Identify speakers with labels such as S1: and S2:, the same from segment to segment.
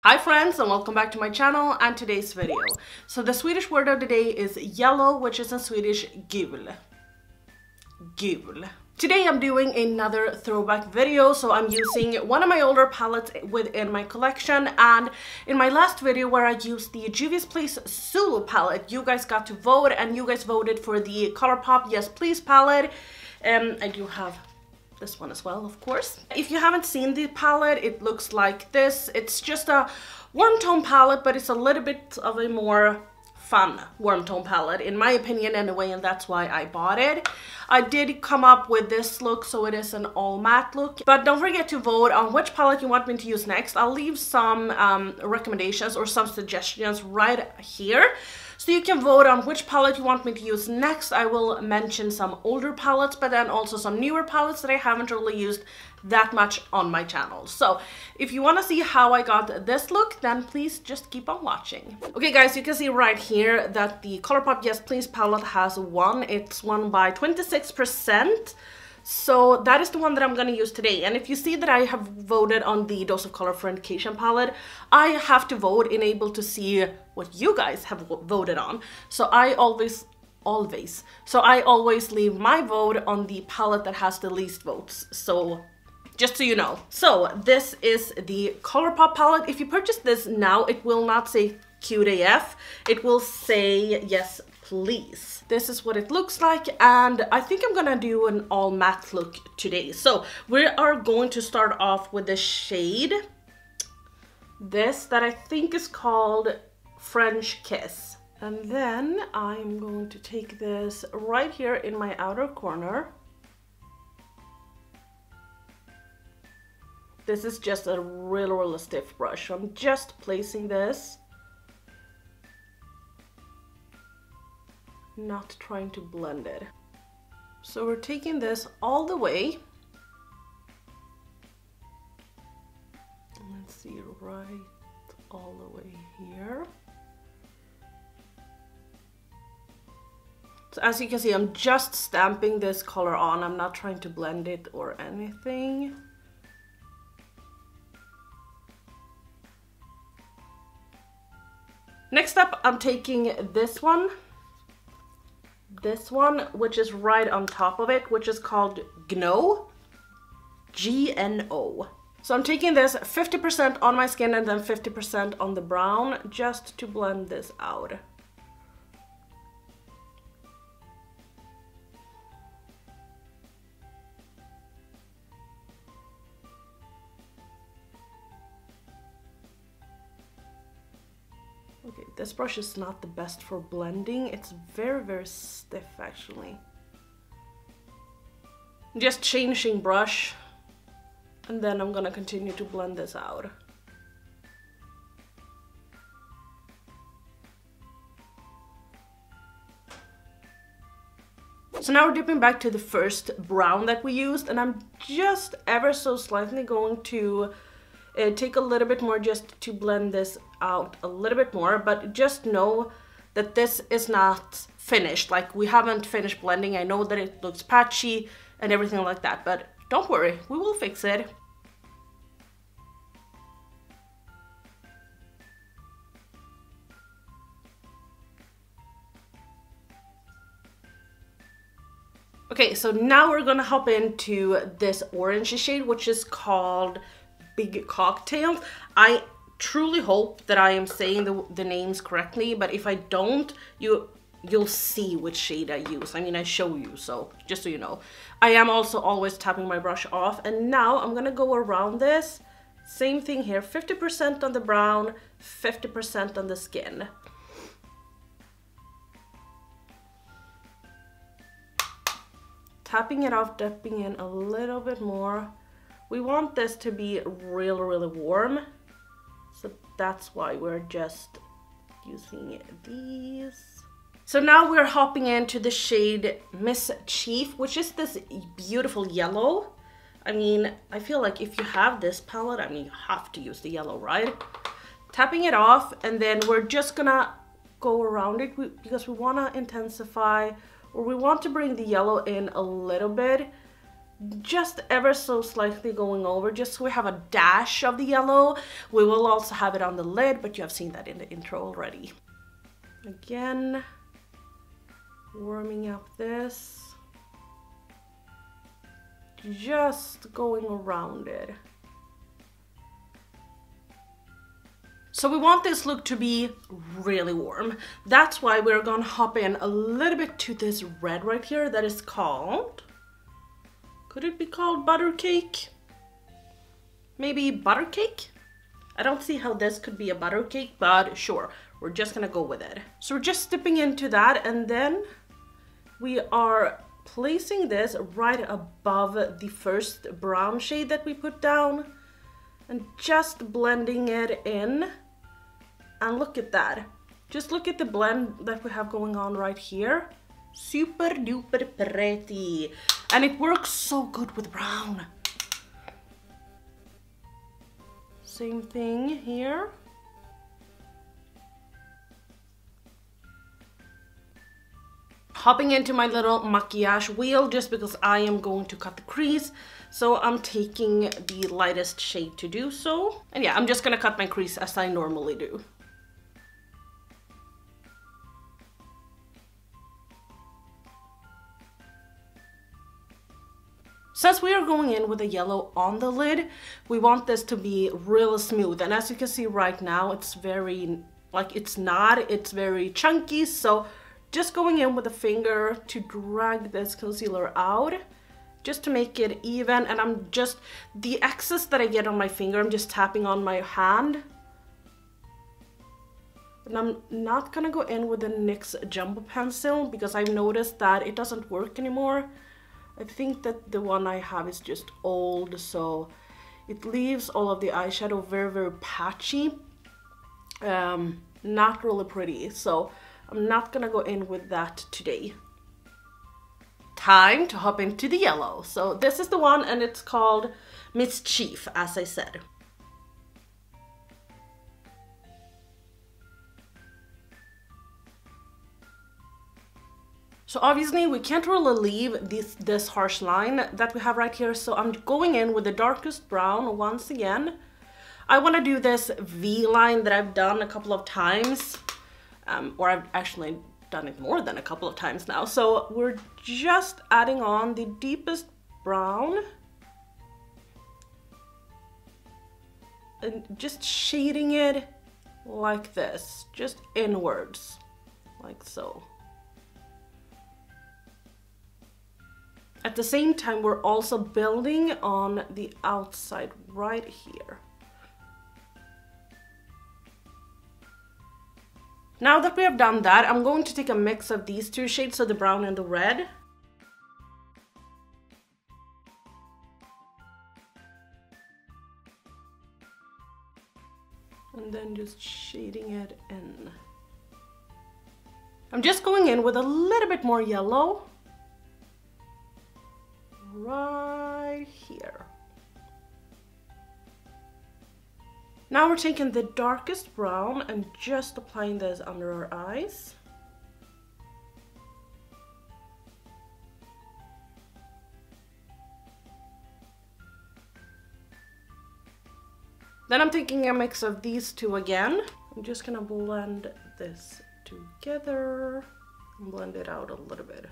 S1: Hi friends, and welcome back to my channel and today's video. So the Swedish word of the day is yellow, which is in Swedish gul. Gul. Today I'm doing another throwback video, so I'm using one of my older palettes within my collection, and in my last video where I used the Yes Please Zulu palette, you guys got to vote and you guys voted for the Colourpop Yes Please palette. I do have this one as well, of course. If you haven't seen the palette, it looks like this. It's just a warm tone palette, but it's a little bit of a more fun warm tone palette, in my opinion anyway, and that's why I bought it. I did come up with this look, so it is an all matte look. But don't forget to vote on which palette you want me to use next. I'll leave some recommendations or some suggestions right here, so you can vote on which palette you want me to use next. I will mention some older palettes, but then also some newer palettes that I haven't really used that much on my channel. So if you want to see how I got this look, then please just keep on watching. Okay guys, you can see right here that the Colourpop Yes Please palette has won. It's won by 26%. So that is the one that I'm going to use today. And if you see that I have voted on the Dose of Color Friendcation palette, I have to vote in able to see what you guys have voted on. So I always leave my vote on the palette that has the least votes. So just so you know. So this is the Colourpop palette. If you purchase this now, it will not say cute AF. It will say Yes Please. This is what it looks like, and I think I'm gonna do an all matte look today. So we are going to start off with the shade, this that I think is called French Kiss. And then I'm going to take this right here in my outer corner. This is just a really stiff brush. So I'm just placing this, not trying to blend it. So we're taking this all the way. Let's see, right all the way here. So as you can see, I'm just stamping this color on. I'm not trying to blend it or anything. Next up, I'm taking this one, which is right on top of it, which is called Gno, G-N-O. So I'm taking this 50% on my skin and then 50% on the brown, just to blend this out. Okay, this brush is not the best for blending. It's very stiff actually. Just changing brush, and then I'm gonna continue to blend this out. So now we're dipping back to the first brown that we used, and I'm just ever so slightly going to take a little bit more just to blend this out a little bit more, but just know that this is not finished. Like, we haven't finished blending. I know that it looks patchy and everything like that, but don't worry, we will fix it. Okay, so now we're gonna hop into this orange shade, which is called Big Cocktail. I truly hope that I am saying the names correctly, but if I don't, you'll see which shade I use. I mean, I show you, so just so you know. I am also always tapping my brush off, and now I'm gonna go around this. Same thing here, 50% on the brown, 50% on the skin. Tapping it off, dipping in a little bit more. We want this to be really warm, so that's why we're just using these. So now we're hopping into the shade Miss Chief, which is this beautiful yellow. I mean, I feel like if you have this palette, I mean, you have to use the yellow, right? Tapping it off, and then we're just gonna go around it because we wanna intensify, or we want to bring the yellow in a little bit. just ever so slightly going over, just so we have a dash of the yellow. We will also have it on the lid, but you have seen that in the intro already. Again, warming up this, just going around it. So we want this look to be really warm. That's why we're gonna hop in a little bit to this red right here that is called, could it be called butter cake? Maybe butter cake? I don't see how this could be a butter cake, but sure, we're just gonna go with it. So we're just dipping into that, and then we are placing this right above the first brown shade that we put down and just blending it in. And look at that. Just look at the blend that we have going on right here. Super duper pretty. And it works so good with brown. Same thing here. Hopping into my little maquillage wheel just because I am going to cut the crease. So I'm taking the lightest shade to do so. And yeah, I'm just gonna cut my crease as I normally do. Since we are going in with a yellow on the lid, we want this to be real smooth. And as you can see right now, it's very, it's very chunky. So just going in with a finger to drag this concealer out, just to make it even. And I'm just, the excess that I get on my finger, I'm just tapping on my hand. And I'm not gonna go in with the NYX Jumbo Pencil because I've noticed that it doesn't work anymore. I think that the one I have is just old, so it leaves all of the eyeshadow very, very patchy. Not really pretty, so I'm not gonna go in with that today. Time to hop into the yellow. So this is the one, and it's called Mischief, as I said. So obviously we can't really leave this harsh line that we have right here, so I'm going in with the darkest brown once again. I want to do this V line that I've done a couple of times, or I've actually done it more than a couple of times now. So we're just adding on the deepest brown and just shading it like this, just inwards, like so. At the same time, we're also building on the outside right here. Now that we have done that, I'm going to take a mix of these two shades, so the brown and the red. And then just shading it in. I'm just going in with a little bit more yellow. Right here. Now we're taking the darkest brown and just applying this under our eyes. Then I'm taking a mix of these two again. I'm just gonna blend this together and blend it out a little bit.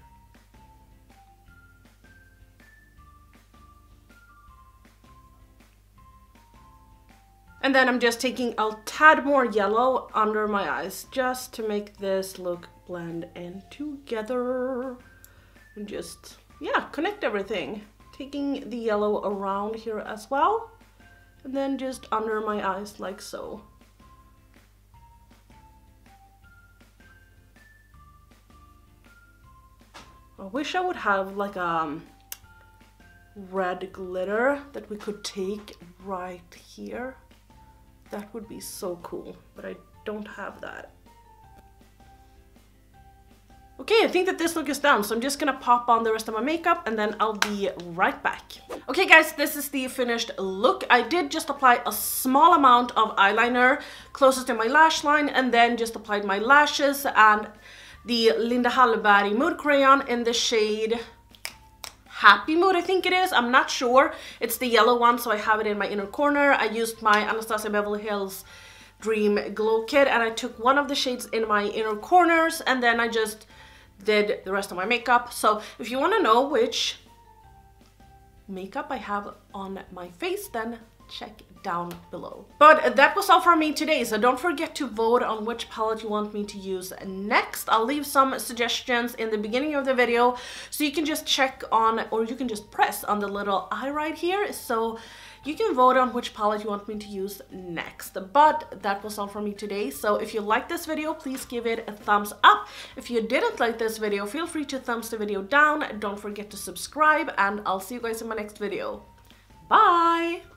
S1: And then I'm just taking a tad more yellow under my eyes just to make this look blend in together. And just, yeah, connect everything. Taking the yellow around here as well. And then just under my eyes like so. I wish I would have like a red glitter that we could take right here. That would be so cool, but I don't have that. Okay, I think that this look is done, so I'm just gonna pop on the rest of my makeup and then I'll be right back. Okay guys, this is the finished look. I did just apply a small amount of eyeliner closest to my lash line and then just applied my lashes and the Linda Hallberg Mood Crayon in the shade Happy Mood, I think it is. I'm not sure. It's the yellow one, so I have it in my inner corner. I used my Anastasia Beverly Hills Dream Glow Kit, and I took one of the shades in my inner corners, and then I just did the rest of my makeup. So if you want to know which makeup I have on my face, then check down below. But that was all for me today, so don't forget to vote on which palette you want me to use next. I'll leave some suggestions in the beginning of the video, so you can just check on, or you can just press on the little eye right here, so you can vote on which palette you want me to use next. But that was all for me today, so if you liked this video, please give it a thumbs up. If you didn't like this video, feel free to thumbs the video down. Don't forget to subscribe, and I'll see you guys in my next video. Bye!